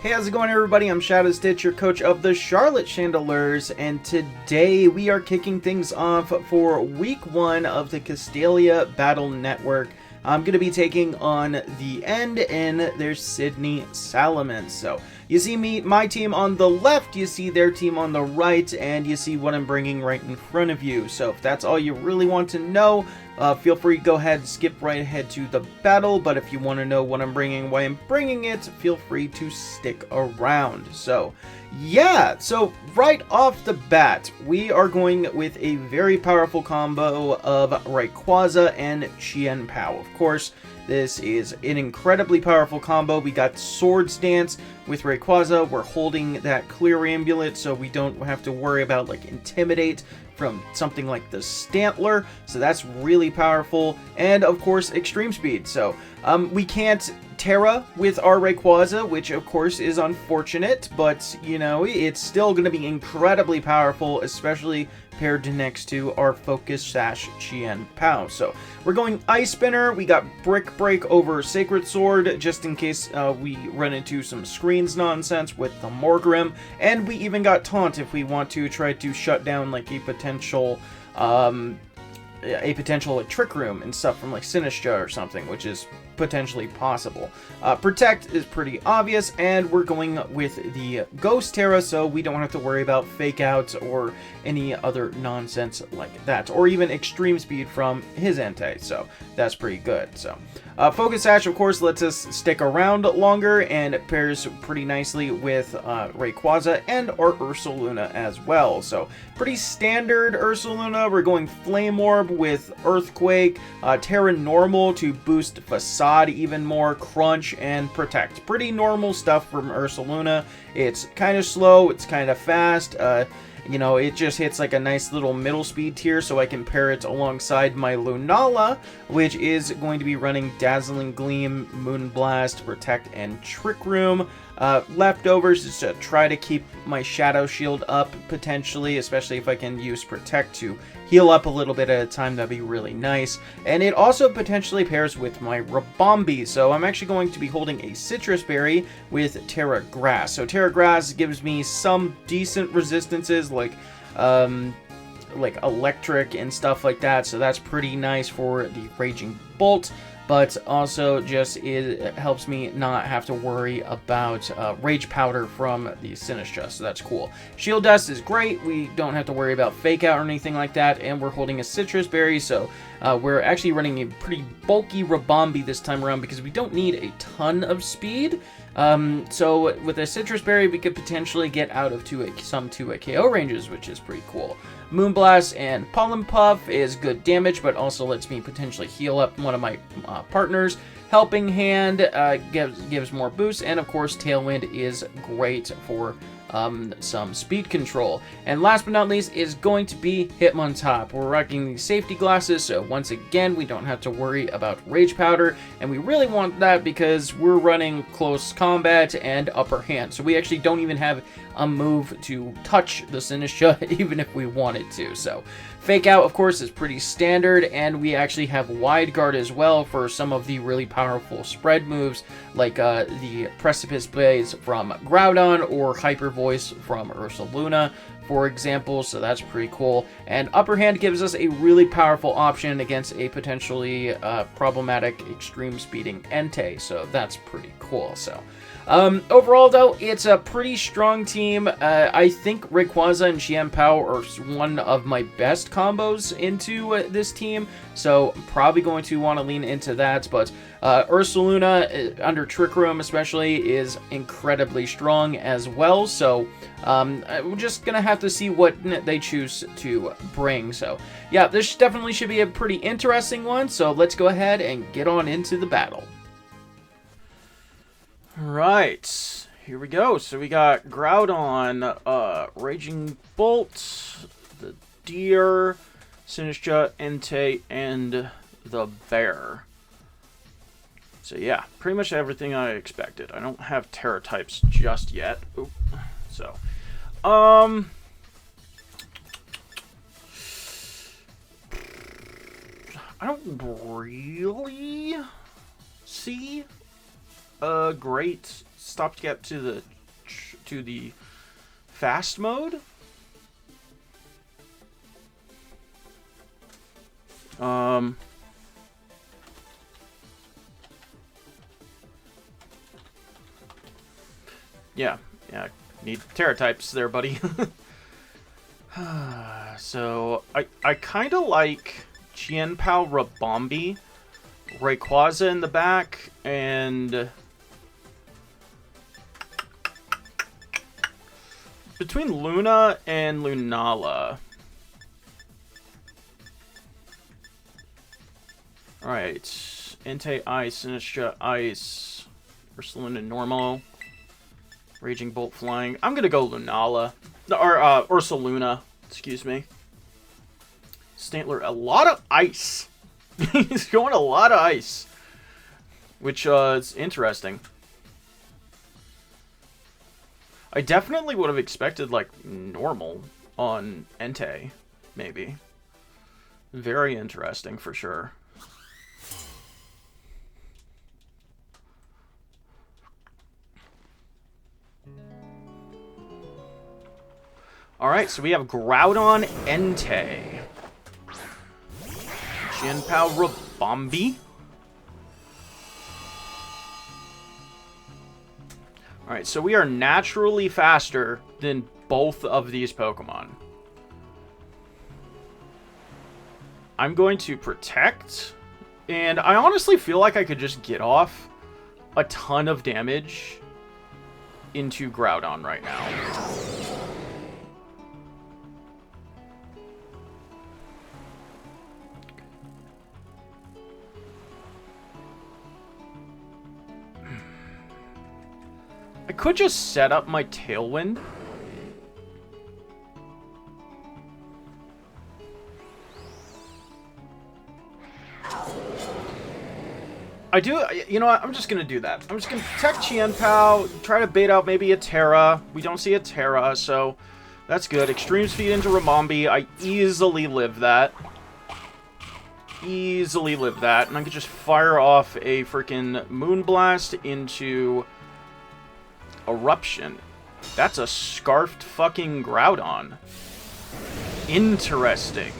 Hey, how's it going, everybody? I'm Shadow Stitch, your coach of the Charlotte Chandelures, and today we are kicking things off for week 1 of the Castalia Battle Network. I'm going to be taking on the End and their Sydney Salamence. So, you see my team on the left, you see their team on the right, and you see what I'm bringing right in front of you. So, if that's all you really want to know, feel free to go ahead and skip right ahead to the battle, but if you want to know what I'm bringing, why I'm bringing it, feel free to stick around. So, yeah, so right off the bat, we are going with a very powerful combo of Rayquaza and Chien-pao. Of course, this is an incredibly powerful combo. We got Swords Dance with Rayquaza. We're holding that Clear Amulet, so we don't have to worry about, like, Intimidate from something like the Stantler, so that's really powerful. And, of course, Extreme Speed. So, we can't Terra with our Rayquaza, which of course is unfortunate, but you know, it's still going to be incredibly powerful, especially paired next to our Focus Sash Chien-pao. So we're going Ice Spinner. We got Brick Break over Sacred Sword, just in case we run into some screens nonsense with the Morgrim, and we even got Taunt if we want to try to shut down like a potential like Trick Room and stuff from like Sinistcha or something, which is potentially possible. Protect is pretty obvious, and we're going with the Ghost Terra, so we don't have to worry about Fake Out or any other nonsense like that, or even Extreme Speed from his Entei, so that's pretty good. So Focus Sash, of course, lets us stick around longer, and it pairs pretty nicely with Rayquaza and our Ursaluna as well. So pretty standard Ursaluna. We're going Flame Orb with Earthquake, Terra Normal to boost Facade even more, Crunch, and Protect. Pretty normal stuff from Ursaluna. It's kind of slow, it's kind of fast, you know, it just hits like a nice little middle speed tier, so I can pair it alongside my Lunala, which is going to be running Dazzling Gleam, Moonblast, Protect, and Trick Room. Leftovers is to try to keep my Shadow Shield up, potentially, especially if I can use Protect to heal up a little bit at a time. That'd be really nice. And it also potentially pairs with my Rabombi, so I'm actually going to be holding a Citrus Berry with Terra Grass. So Terra Grass gives me some decent resistances, like Electric and stuff like that, so that's pretty nice for the Raging Bolt. But also just it helps me not have to worry about Rage Powder from the Sinistcha, so that's cool. Shield Dust is great. We don't have to worry about Fake Out or anything like that, and we're holding a Citrus Berry, so we're actually running a pretty bulky Rabombi this time around because we don't need a ton of speed. So with a Citrus Berry, we could potentially get out of some 2 KO ranges, which is pretty cool. Moonblast and Pollen Puff is good damage, but also lets me potentially heal up one of my partners. Helping Hand gives more boost, and of course Tailwind is great for some speed control. And last but not least is going to be Hitmontop. We're rocking these safety glasses, so once again we don't have to worry about Rage Powder, and we really want that because we're running close combat and upper hand, so we actually don't even have a move to touch the Sinistcha even if we wanted to. So Fake Out, of course, is pretty standard, and we actually have Wide Guard as well for some of the really powerful spread moves, like the Precipice Blaze from Groudon or Hyper Voice from Ursaluna, for example, so that's pretty cool. And Upper Hand gives us a really powerful option against a potentially problematic Extreme Speeding Entei, so that's pretty cool. So overall, though, it's a pretty strong team. I think Rayquaza and Chien-pao are one of my best combos into this team, so I'm probably going to want to lean into that. But Ursaluna, under Trick Room especially, is incredibly strong as well, so we're just going to have to see what they choose to bring. So yeah, this definitely should be a pretty interesting one, so let's go ahead and get on into the battle. Right, here we go. So we got Groudon, Raging Bolt, the Deer, Sinistcha, Entei, and the Bear. So yeah, pretty much everything I expected. I don't have Terra types just yet. Oop. So, I don't really see a great stopgap to the fast mode. Yeah, need Terra types there, buddy. So, I kind of like Chien-pao Rabombi, Rayquaza in the back, and between Luna and Lunala. Alright, Entei Ice, Sinistcha Ice, Ursaluna Normal, Raging Bolt Flying. I'm gonna go Lunala. Or, Ursaluna, excuse me. Stantler, a lot of ice. He's going a lot of ice. Which, is interesting. I definitely would have expected, like, normal on Entei, maybe. Very interesting, for sure. Alright, so we have Groudon Entei. Chien-pao Rabombi. Alright, so we are naturally faster than both of these Pokemon. I'm going to Protect. And I honestly feel like I could just get off a ton of damage into Groudon right now. I could just set up my Tailwind. I do, you know what, I'm just going to do that. I'm just going to protect Chien-pao, try to bait out maybe a Terra. We don't see a Terra, so that's good. Extreme Speed into Rabombi. I easily live that. Easily live that. And I could just fire off a freaking Moonblast into Eruption. That's a Scarfed fucking Groudon. Interesting.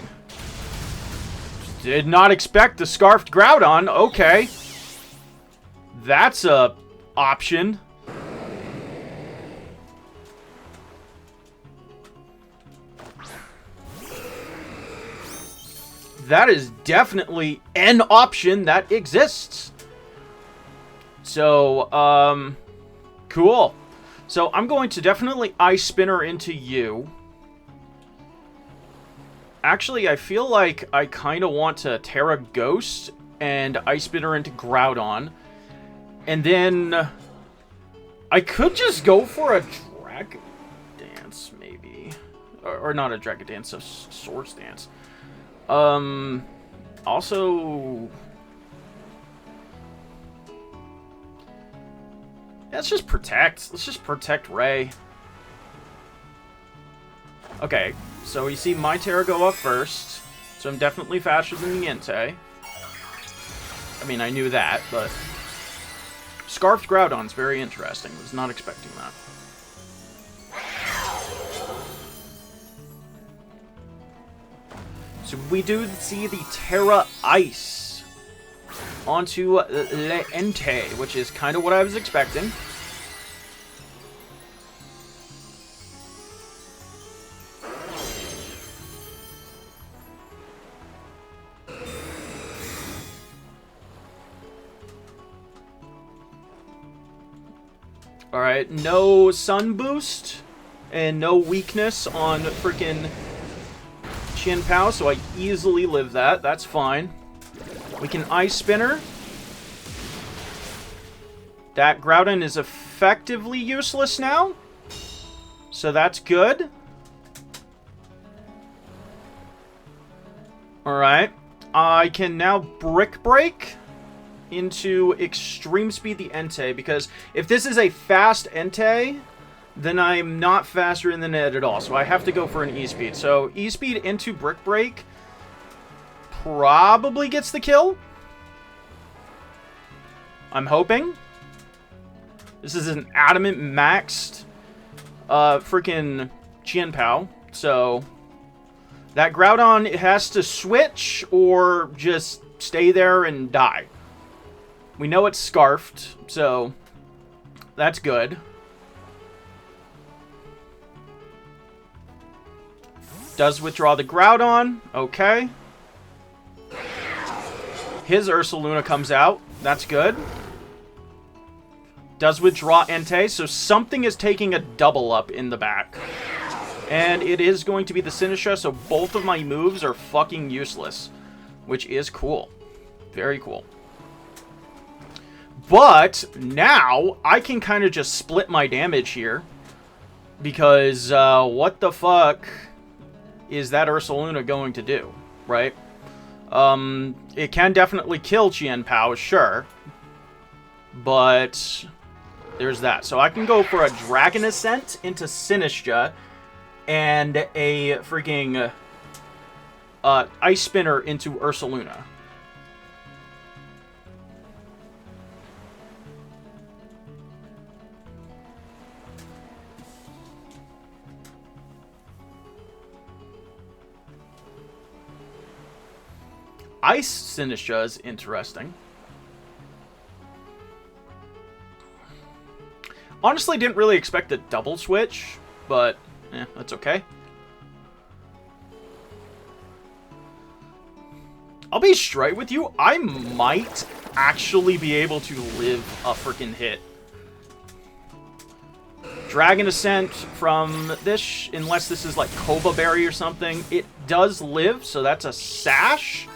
Did not expect the Scarfed Groudon. Okay. That's a option. That is definitely an option that exists. So, cool. So I'm going to definitely Ice Spinner into you. Actually, I feel like I kind of want to Terra Ghost and Ice Spinner into Groudon. And then I could just go for a Dragon Dance, maybe. Or not a Dragon Dance, a Swords Dance. Also... Let's just protect. Let's just protect Ray. Okay, so you see my Terra go up first. So I'm definitely faster than the Entei. I mean, I knew that, but... Scarfed Groudon's very interesting. Was not expecting that. So we do see the Terra Ice onto Le Entei, which is kind of what I was expecting. Alright, no Sun Boost and no weakness on freaking Chien-pao, so I easily live that. That's fine. We can Ice Spinner. That Groudon is effectively useless now. So that's good. Alright. I can now Brick Break into Extreme Speed the Entei, because if this is a fast Entei, then I'm not faster than it at all. So I have to go for an E-Speed. So E-Speed into Brick Break probably gets the kill. I'm hoping. This is an adamant maxed freaking chien-pao. So that Groudon has to switch or just stay there and die. We know it's scarfed, so that's good. Does withdraw the Groudon. Okay. His Ursaluna comes out. That's good. Does withdraw Entei, so something is taking a double up in the back. And it is going to be the Sinistcha, so both of my moves are fucking useless. Which is cool. Very cool. But now I can kind of just split my damage here. Because what the fuck is that Ursaluna going to do, right? It can definitely kill Chien-Pao, sure. But there's that. So I can go for a Dragon Ascent into Sinistcha and a freaking Ice Spinner into Ursaluna. Ice Sinistcha is interesting. Honestly, didn't really expect a double switch, but that's okay. I'll be straight with you. I might actually be able to live a freaking hit. Dragon Ascent from this, unless this is like Koba Berry or something, it does live, so that's a Sash.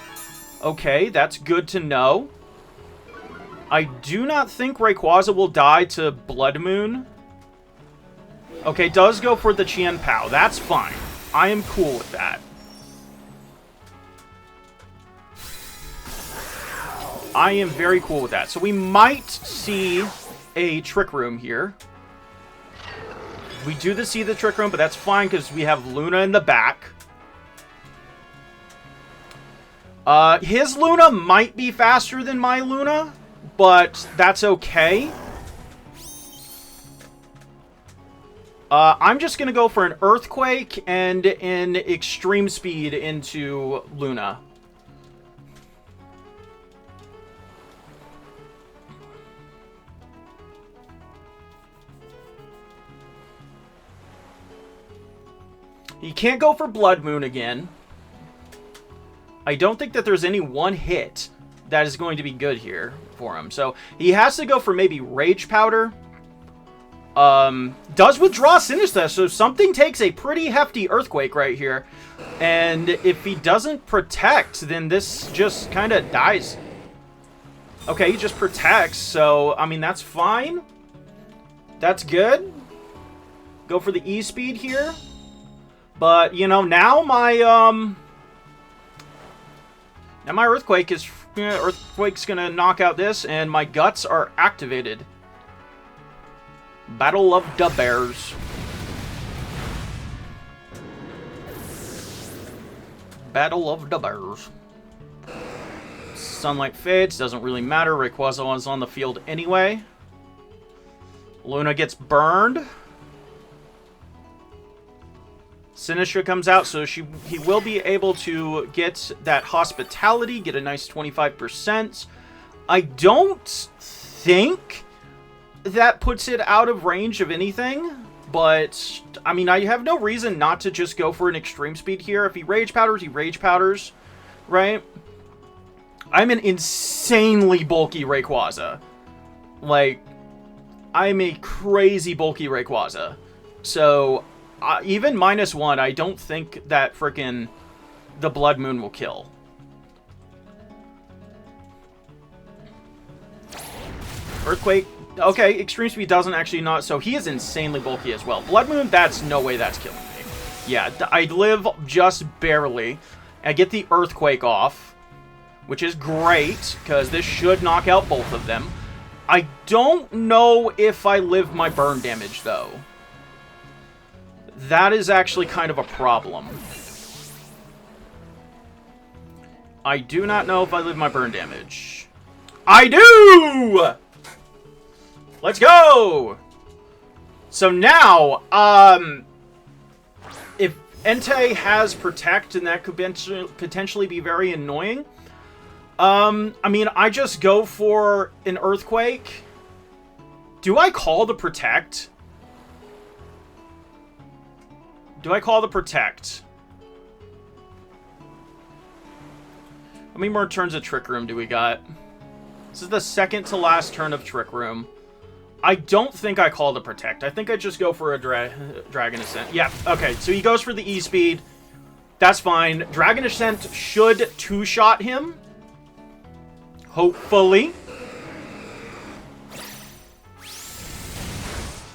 Okay, that's good to know. I do not think Rayquaza will die to Blood Moon. Okay, does go for the Chien-Pao. That's fine. I am cool with that. I am very cool with that. So we might see a Trick Room here. We do see the Trick Room, but that's fine because we have Luna in the back. His Luna might be faster than my Luna, but that's okay. I'm just going to go for an Earthquake and an Extreme Speed into Luna. He can't go for Blood Moon again. I don't think that there's any one hit that is going to be good here for him. So he has to go for maybe Rage Powder. Does withdraw Sinistcha, so something takes a pretty hefty Earthquake right here. And if he doesn't protect, then this just kind of dies. Okay, he just protects, so, I mean, that's fine. That's good. Go for the E-Speed here. But, you know, now my Earthquake's gonna knock out this, and my Guts are activated. Battle of the Bears. Battle of the Bears. Sunlight fades, doesn't really matter. Rayquaza is on the field anyway. Luna gets burned. Sinistcha comes out, so he will be able to get that Hospitality, get a nice 25%. I don't think that puts it out of range of anything, but, I mean, I have no reason not to just go for an Extreme Speed here. If he Rage Powders, he Rage Powders, right? I'm an insanely bulky Rayquaza. Like, I'm a crazy bulky Rayquaza. So, even -1, I don't think that frickin' the Blood Moon will kill. Earthquake. Okay, Extreme Speed doesn't actually not. So he is insanely bulky as well. Blood Moon, that's no way that's killing me. Yeah, I live just barely. I get the Earthquake off, which is great, because this should knock out both of them. I don't know if I live my burn damage, though. That is actually kind of a problem. I do not know if I live my burn damage. I do! Let's go! So now, if Entei has Protect, and that could potentially be very annoying. I mean, I just go for an Earthquake. Do I call the Protect? Do I call the Protect? How many more turns of Trick Room do we got? This is the second to last turn of Trick Room. I don't think I call the Protect. I think I just go for a Dragon Ascent. Yeah, okay. So he goes for the E-Speed. That's fine. Dragon Ascent should two-shot him. Hopefully.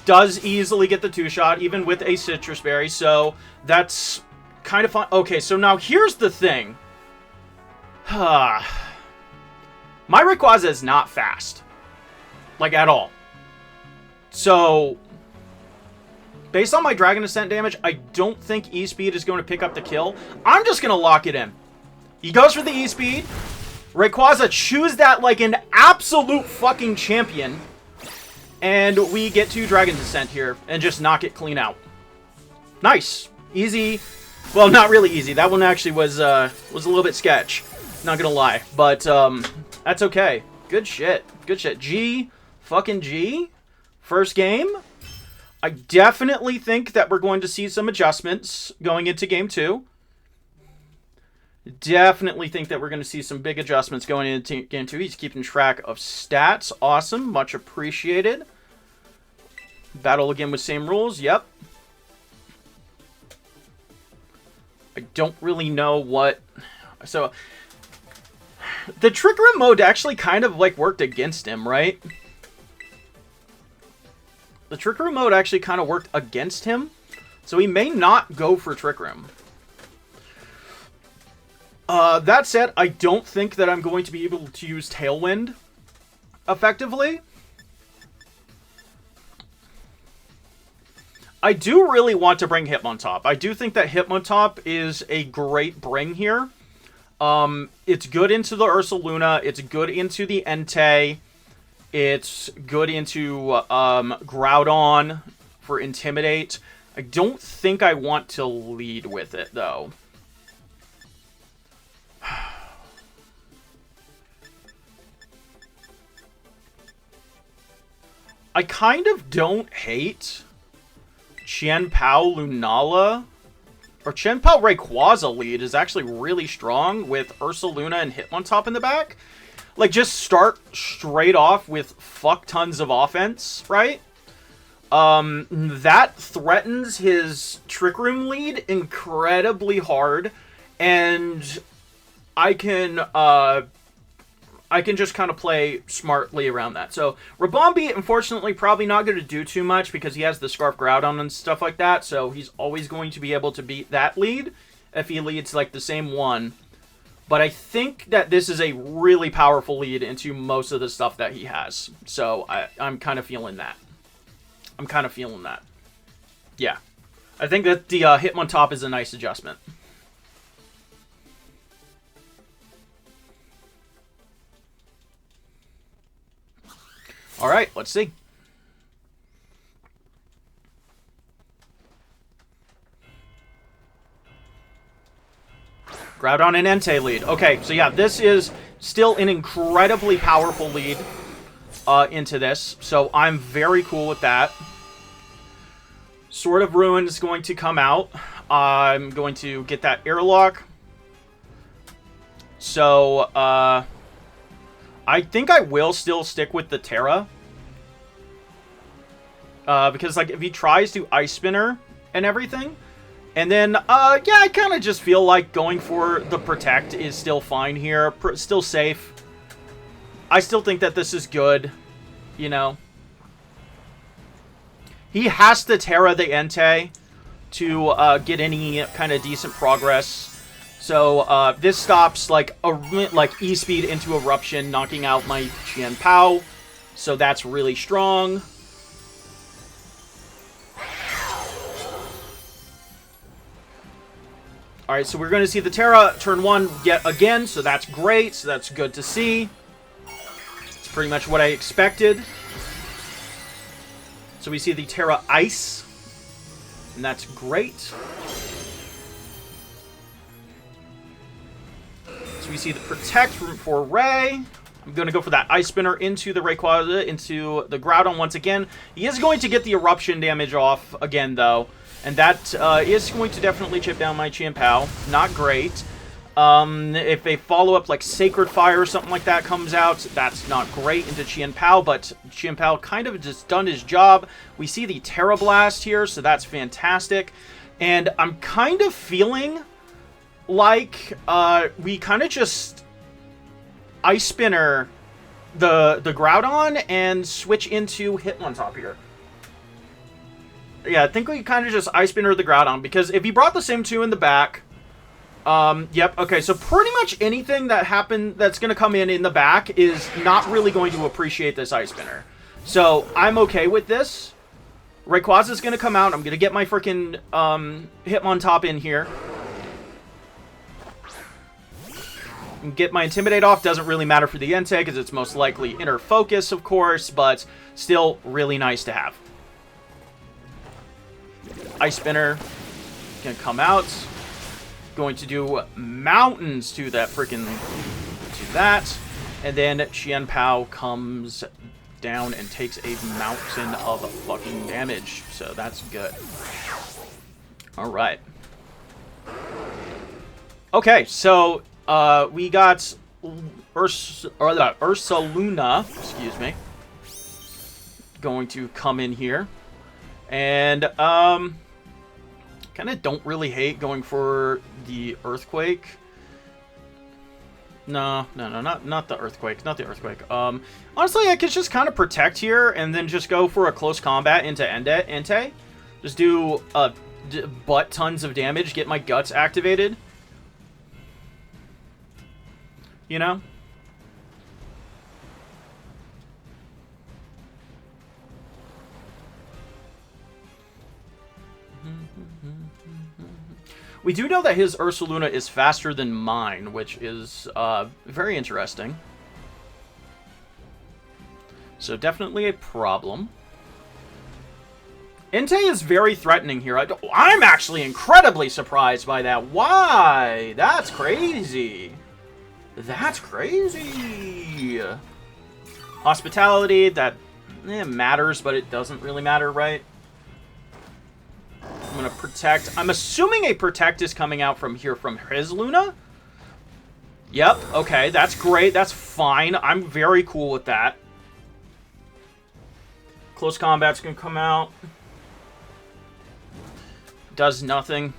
Does easily get the two-shot, even with a Citrus Berry. So that's kind of fun. Okay, so now here's the thing. My Rayquaza is not fast. Like, at all. So, based on my Dragon Ascent damage, I don't think E-Speed is going to pick up the kill. I'm just going to lock it in. He goes for the E-Speed. Rayquaza chews that like an absolute fucking champion. And we get 2 Dragon Descent here and just knock it clean out. Nice. Easy. Well, not really easy. That one actually was a little bit sketch. Not going to lie. But, that's okay. Good shit. Good shit. G. Fucking G. First game, I definitely think that we're going to see some adjustments going into Game 2. Definitely think that we're going to see some big adjustments going into Game 2. He's keeping track of stats. Awesome. Much appreciated. Battle again with same rules. Yep. I don't really know what... So, the Trick Room mode actually kind of like worked against him, right? The Trick Room mode actually kind of worked against him. So he may not go for Trick Room. That said, I don't think that I'm going to be able to use Tailwind effectively. I do really want to bring Hitmontop. I do think that Hitmontop is a great bring here. It's good into the Ursaluna. It's good into the Entei. It's good into Groudon for Intimidate. I don't think I want to lead with it, though. I kind of don't hate chien-pao Lunala. Or chien-pao Rayquaza lead is actually really strong with Ursaluna and Hitmontop in the back. Like, just start straight off with fuck tons of offense, right? That threatens his Trick Room lead incredibly hard, and I can just kind of play smartly around that. So, Ribombee, unfortunately, probably not going to do too much because he has the Scarf Groudon and stuff like that, so he's always going to be able to beat that lead if he leads, like, the same one. But I think that this is a really powerful lead into most of the stuff that he has. So I'm kind of feeling that. I'm kind of feeling that. Yeah. I think that the Hitmontop is a nice adjustment. Alright, let's see. Groudon and Entei lead. Okay, so yeah, this is still an incredibly powerful lead into this. So I'm very cool with that. Sword of Ruin is going to come out. I'm going to get that airlock. So, I think I will still stick with the Terra. Because, like, if he tries to Ice Spinner and everything... And then, yeah, I kind of just feel like going for the Protect is still fine here. Still safe. I still think that this is good, you know. He has to Terra the Entei to get any kind of decent progress. So, this stops, like E-Speed into Eruption, knocking out my chien-pao. So that's really strong. Alright, so we're going to see the Terra turn 1 yet again, so that's great, so that's good to see. It's pretty much what I expected. So we see the Terra Ice, and that's great. So we see the Protect for Ray. I'm going to go for that Ice Spinner into the Rayquaza, into the Groudon once again. He is going to get the Eruption damage off again, though. And that is going to definitely chip down my chien-pao. Not great. If a follow-up like Sacred Fire or something like that comes out, that's not great into chien-pao, but chien-pao kind of just done his job. We see the Terra Blast here, so that's fantastic. And I'm kind of feeling like we kind of just Ice Spinner the Groudon and switch into Hitmontop here. Yeah, I think we kind of just Ice Spinner the Groudon, because if he brought the same two in the back, yep, okay, so pretty much anything that's going to come in the back is not really going to appreciate this Ice Spinner. So, I'm okay with this. Rayquaza's going to come out. I'm going to get my freaking Hitmontop in here. Get my Intimidate off. Doesn't really matter for the Entei, because it's most likely Inner Focus, of course, but still really nice to have. Ice Spinner gonna come out. Going to do mountains to that freaking to that. And then chien-pao comes down and takes a mountain of fucking damage. So that's good. Alright. Okay, so we got Ursaluna, excuse me, going to come in here. And kind of don't really hate going for the Earthquake. No, not the Earthquake. Not the Earthquake. Honestly, I could just kind of protect here and then just go for a close combat into Entei. Just do butt tons of damage, get my guts activated. You know? We do know that his Ursaluna is faster than mine, which is very interesting. So definitely a problem. Entei is very threatening here. I'm actually incredibly surprised by that. Why? That's crazy. That's crazy. Hospitality, that matters, but it doesn't really matter, right? I'm going to Protect. I'm assuming a Protect is coming out from here from his Luna. Yep, okay, that's great. That's fine. I'm very cool with that. Close Combat's going to come out. Does nothing.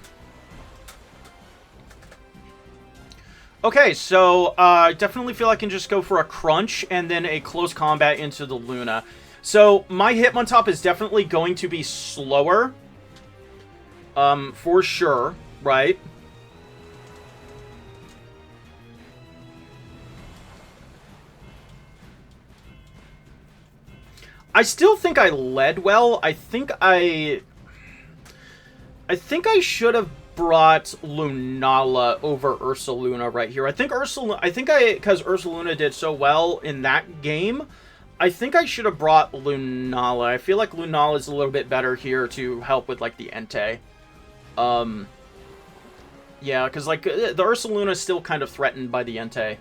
Okay, so I definitely feel I can just go for a Crunch and then a Close Combat into the Luna. So my Hitmontop is definitely going to be slower. For sure, right? I still think I led well. I think I should have brought Lunala over Ursaluna right here. Because Ursaluna did so well in that game, I think I should have brought Lunala. I feel like Lunala is a little bit better here to help with, like, the Entei. Yeah, because, like, the Ursaluna is still kind of threatened by the Entei.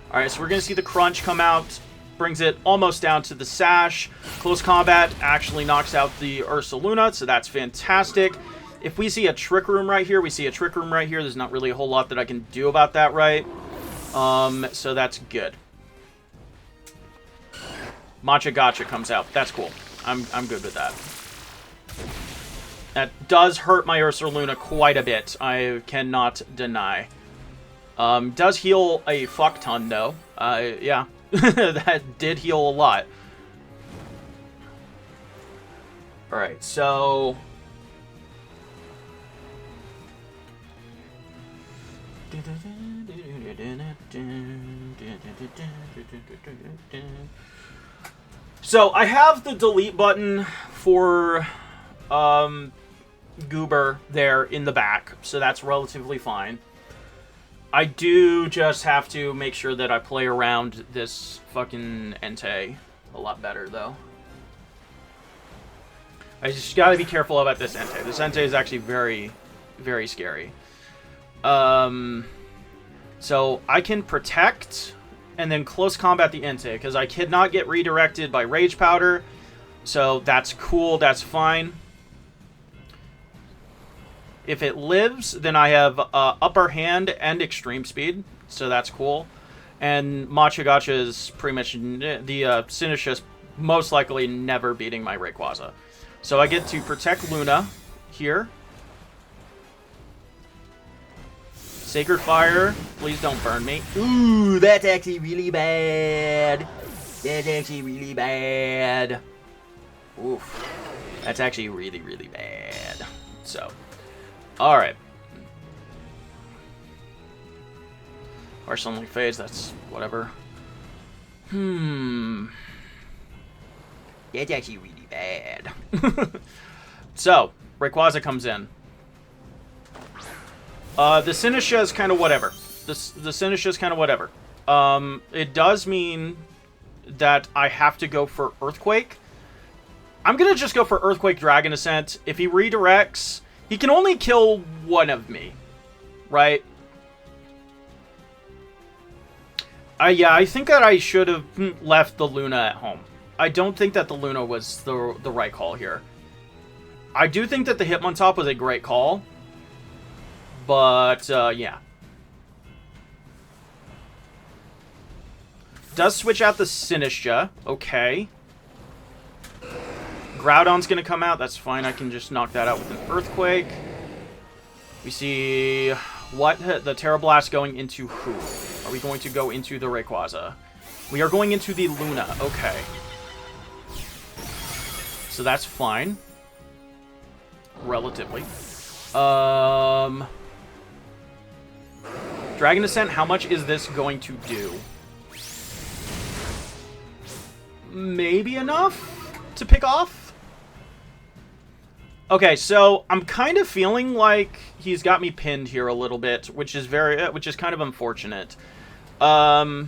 Alright, so we're going to see the Crunch come out. Brings it almost down to the Sash. Close Combat actually knocks out the Ursaluna, so that's fantastic. If we see a Trick Room right here, we see a Trick Room right here. There's not really a whole lot that I can do about that, right? So that's good. Matcha Gotcha comes out. That's cool. I'm good with that. That does hurt my Ursaluna quite a bit. I cannot deny. Does heal a fuck ton, though. Yeah. That did heal a lot. Alright, so... So, I have the delete button for Goober there in the back, so that's relatively fine. I do just have to make sure that I play around this fucking Entei a lot better, though. I just gotta be careful about this Entei. This Entei is actually very, very scary. So I can protect and then close combat the Entei, because I cannot get redirected by Rage Powder. So that's cool, that's fine. If it lives, then I have upper hand and extreme speed, so that's cool. And Machagacha is pretty much the Sinistcha's most likely never beating my Rayquaza. So I get to protect Luna here. Sacred Fire, please don't burn me. Ooh, that's actually really bad. That's actually really bad. Oof. That's actually really, really bad. So, alright. Harsh Only Phase, that's whatever. That's actually really bad. So, Rayquaza comes in. The Sinistcha is kind of whatever. The Sinistcha is kind of whatever. It does mean that I have to go for Earthquake. I'm going to just go for Earthquake Dragon Ascent. If he redirects, he can only kill one of me, right? Yeah, I think that I should have left the Luna at home. I don't think that the Luna was the right call here. I do think that the Hitmontop was a great call. But, yeah. Does switch out the Sinistcha. Okay. Groudon's gonna come out. That's fine. I can just knock that out with an Earthquake. We see what the Terra Blast going into who? Are we going to go into the Rayquaza? We are going into the Luna. Okay. So that's fine. Relatively. Dragon Ascent, how much is this going to do? Maybe enough to pick off? Okay, so I'm kind of feeling like he's got me pinned here a little bit, which is kind of unfortunate. I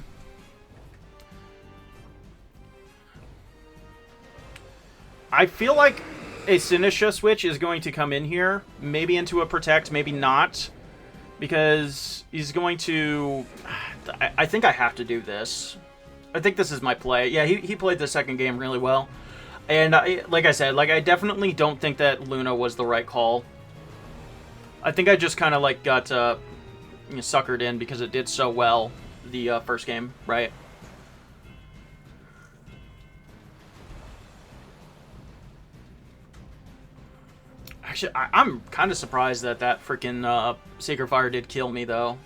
feel like a Sinistcha switch is going to come in here, maybe into a Protect, maybe not, because he's going to... I think I have to do this. I think this is my play. Yeah, he played the second game really well. And like I said, I definitely don't think that Luna was the right call. I think I just kind of got suckered in because it did so well the first game, right? Actually, I'm kind of surprised that freaking Sacred Fire did kill me, though.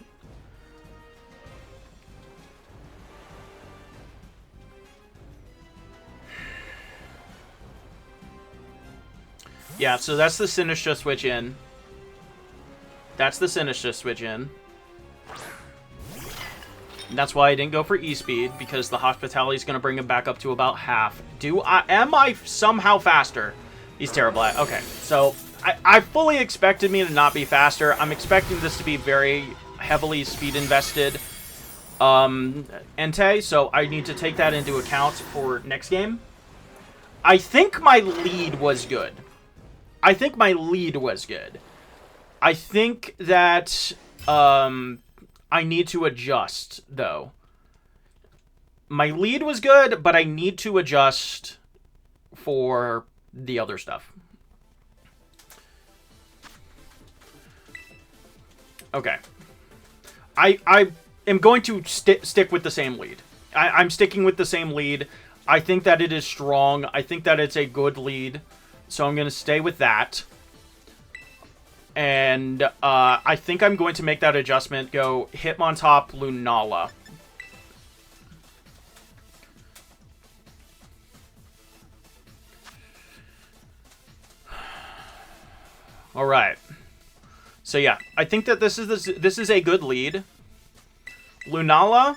Yeah, so that's the Sinistcha switch in. That's the Sinistcha switch in. And that's why I didn't go for E-Speed, because the Hospitality is going to bring him back up to about half. Am I somehow faster? He's terrible at. Okay, so I fully expected me to not be faster. I'm expecting this to be very heavily speed invested Entei, so I need to take that into account for next game. I think my lead was good. I think that I need to adjust, though. My lead was good, but I need to adjust for the other stuff. Okay. I am going to stick with the same lead. I'm sticking with the same lead. I think that it is strong. I think that it's a good lead. So I'm going to stay with that. And I think I'm going to make that adjustment. Go Hitmontop, Lunala. All right. So yeah, I think that this is a good lead. Lunala.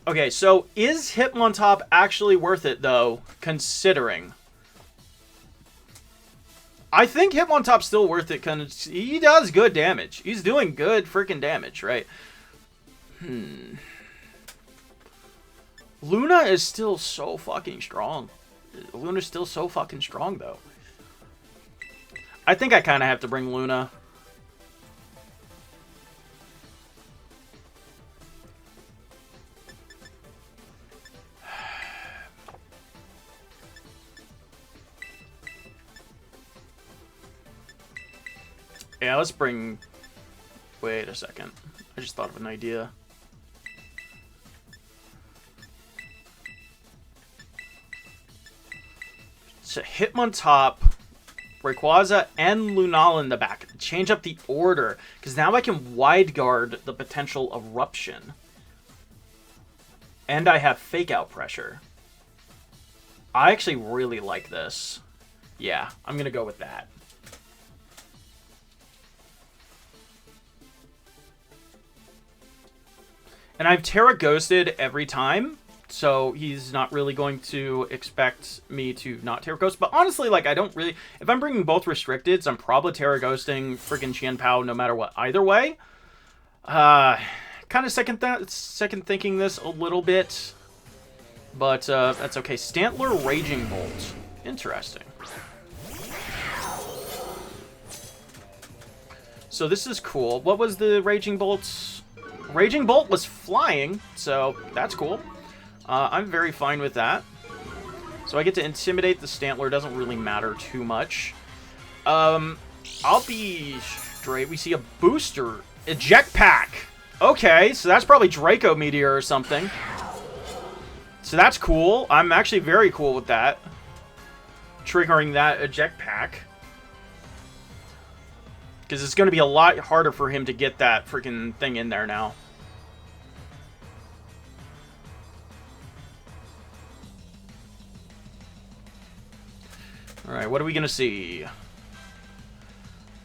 Okay, so is Hitmontop actually worth it, though, considering? I think Hitmontop's still worth it because he does good damage. He's doing good freaking damage, right? Luna is still so fucking strong. Luna's still so fucking strong, though. I think I kind of have to bring Luna. Yeah, let's bring... Wait a second. I just thought of an idea. So Hitmontop, Rayquaza, and Lunala in the back. Change up the order, because now I can wide guard the potential eruption. And I have fake out pressure. I actually really like this. Yeah, I'm going to go with that. And I've Terra Ghosted every time, so he's not really going to expect me to not Terra Ghost. But honestly, like, I don't really... If I'm bringing both Restricteds, I'm probably Terra Ghosting freaking Chien-pao no matter what, either way. Kind of second thinking this a little bit, but that's okay. Stantler Raging Bolt. Interesting. So this is cool. What was the Raging Bolt? Raging Bolt was flying, so that's cool. I'm very fine with that. So I get to intimidate the Stantler. Doesn't really matter too much. I'll be straight. We see a booster. Eject Pack. Okay, so that's probably Draco Meteor or something. So that's cool. I'm actually very cool with that. Triggering that Eject Pack. Because it's going to be a lot harder for him to get that freaking thing in there now. Alright, what are we going to see?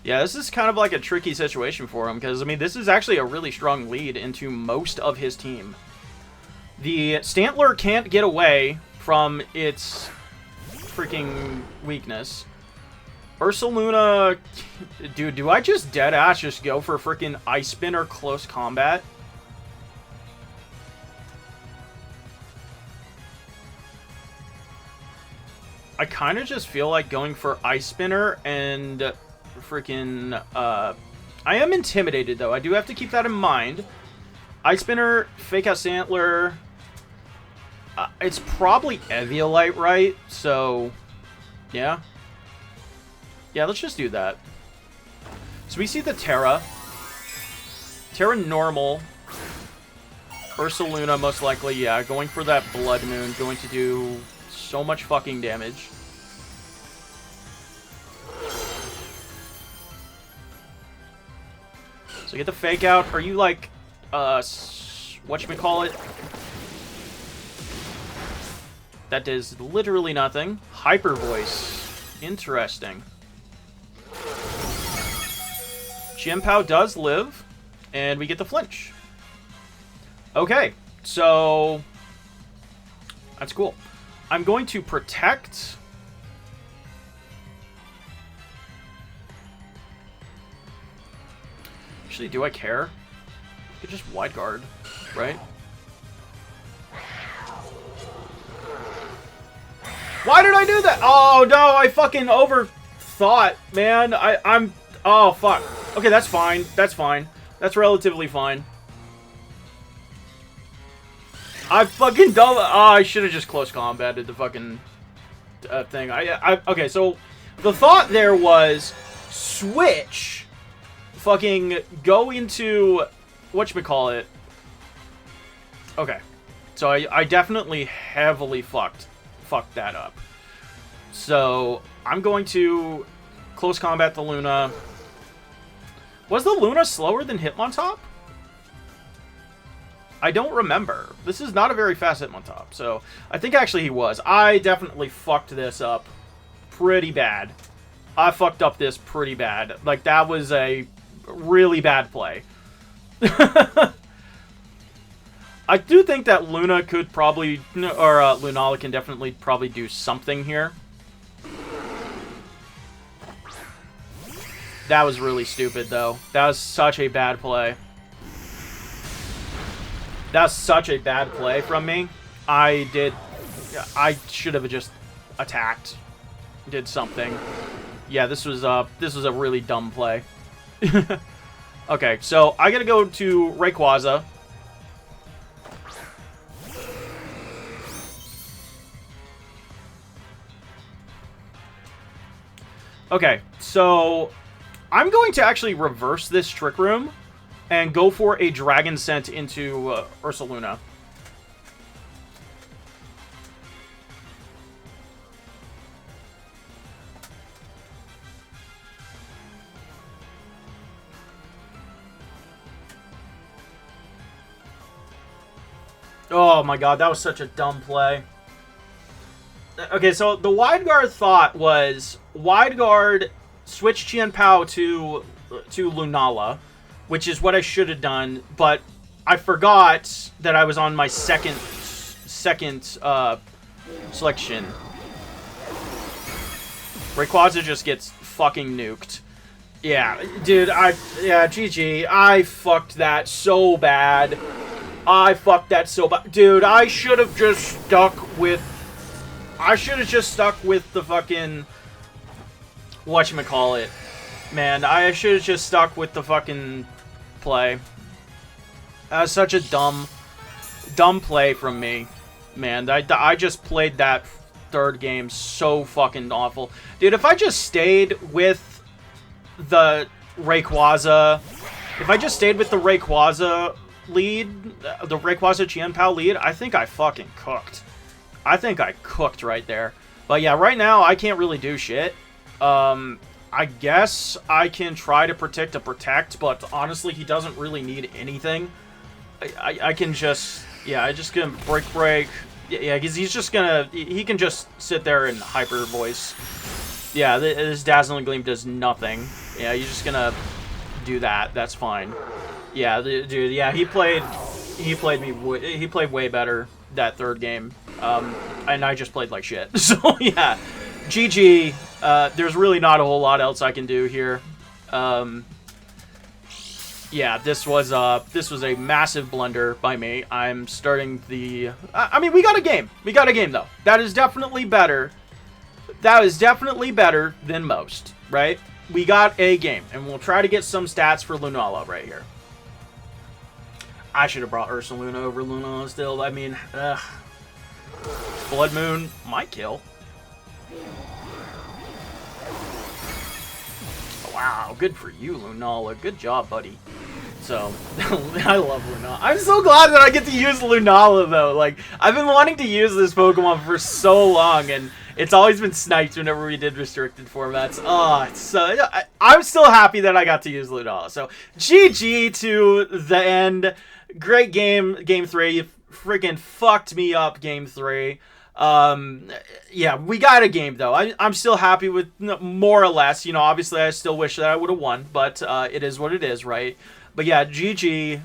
Yeah, this is kind of like a tricky situation for him. Because, I mean, this is actually a really strong lead into most of his team. The Stantler can't get away from its freaking weakness. Ursaluna, dude, do I just deadass just go for freaking Ice Spin or Close Combat? I kind of just feel like going for Ice Spinner and freaking, I am intimidated though. I do have to keep that in mind. Ice Spinner, Fake Out Stantler, it's probably Eviolite, right? So, yeah. Yeah, let's just do that. So we see the Terra. Terra normal. Ursaluna most likely, yeah. Going for that Blood Moon. Going to do so much fucking damage. So get the Fake Out. Are you like, whatchamacallit? That does literally nothing. Hyper Voice. Interesting. Chien-pao does live, and we get the flinch. Okay, so that's cool. I'm going to protect. Actually, do I care? I could just wide guard, right? Why did I do that? Oh no, I fucking overthought, man. I'm. Oh fuck. Okay, that's fine. That's fine. That's relatively fine. I fucking don't. Oh, I should have just close combated the fucking thing. Okay, so the thought there was switch, fucking go into whatchamacallit. Okay, so I definitely heavily fucked that up. So I'm going to close combat the Luna. Was the Luna slower than Hitmontop? I don't remember. This is not a very fast Hitmontop, so I think actually he was. I definitely fucked this up pretty bad. I fucked up this pretty bad. Like, that was a really bad play. I do think that Luna could probably, or Lunala can definitely probably do something here. That was really stupid, though. That was such a bad play. That's such a bad play from me. I should have just attacked. Did something. Yeah, this was a really dumb play. Okay, so I gotta go to Rayquaza. Okay, so I'm going to actually reverse this Trick Room and go for a Dragon Scent into Ursaluna. Oh my god, that was such a dumb play. Okay, so the wide guard thought was wide guard, switch Chien-pao to Lunala, which is what I should have done, but I forgot that I was on my second selection. Rayquaza just gets fucking nuked. Yeah, dude, GG. I fucked that so bad. Dude, I should have just stuck with the fucking whatchamacallit. Man, I should have just stuck with the fucking play. That was such a dumb play from me. Man, I just played that third game so fucking awful. Dude, if I just stayed with the Rayquaza lead, the Rayquaza chien-pao lead, I think I fucking cooked. I think I cooked right there. But yeah, right now I can't really do shit. I guess I can try to protect, but honestly, he doesn't really need anything. I can just, yeah, I just gonna break. Yeah, because he can just sit there and hyper voice. Yeah, this Dazzling Gleam does nothing. Yeah, you're just gonna do that. That's fine. Yeah, dude. Yeah, he played way better that third game. And I just played like shit. So yeah, GG. There's really not a whole lot else I can do here. Yeah, this was a massive blunder by me. I'm starting the. I mean, we got a game. We got a game though. That is definitely better. That is definitely better than most, right? We got a game, and we'll try to get some stats for Lunala right here. I should have brought Ursaluna over Lunala still. I mean, Blood Moon might kill. Wow, good for you, Lunala. Good job, buddy. So, I love Lunala. I'm so glad that I get to use Lunala, though. Like, I've been wanting to use this Pokemon for so long, and it's always been sniped whenever we did restricted formats. Oh, it's so... I'm still happy that I got to use Lunala. So, GG to the end. Great game, Game 3. You freaking fucked me up, Game 3. Yeah, we got a game, though. I'm still happy with, more or less. You know, obviously, I still wish that I would have won, but it is what it is, right? But yeah, GG.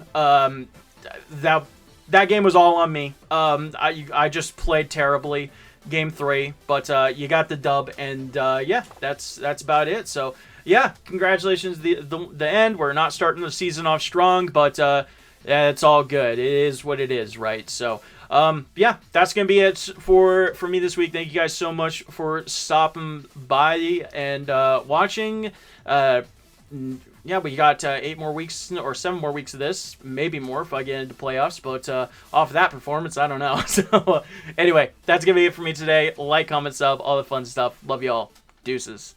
That game was all on me. I just played terribly, Game 3, but you got the dub, and yeah, that's about it. So yeah, congratulations, the end. We're not starting the season off strong, but yeah, it's all good. It is what it is, right? So yeah, that's gonna be it for me this week. Thank you guys so much for stopping by and watching. Yeah, we got 8 more weeks or 7 more weeks of this, maybe more if I get into playoffs. But off of that performance, I don't know. So anyway, that's gonna be it for me today. Like, comment, sub, all the fun stuff. Love y'all. Deuces.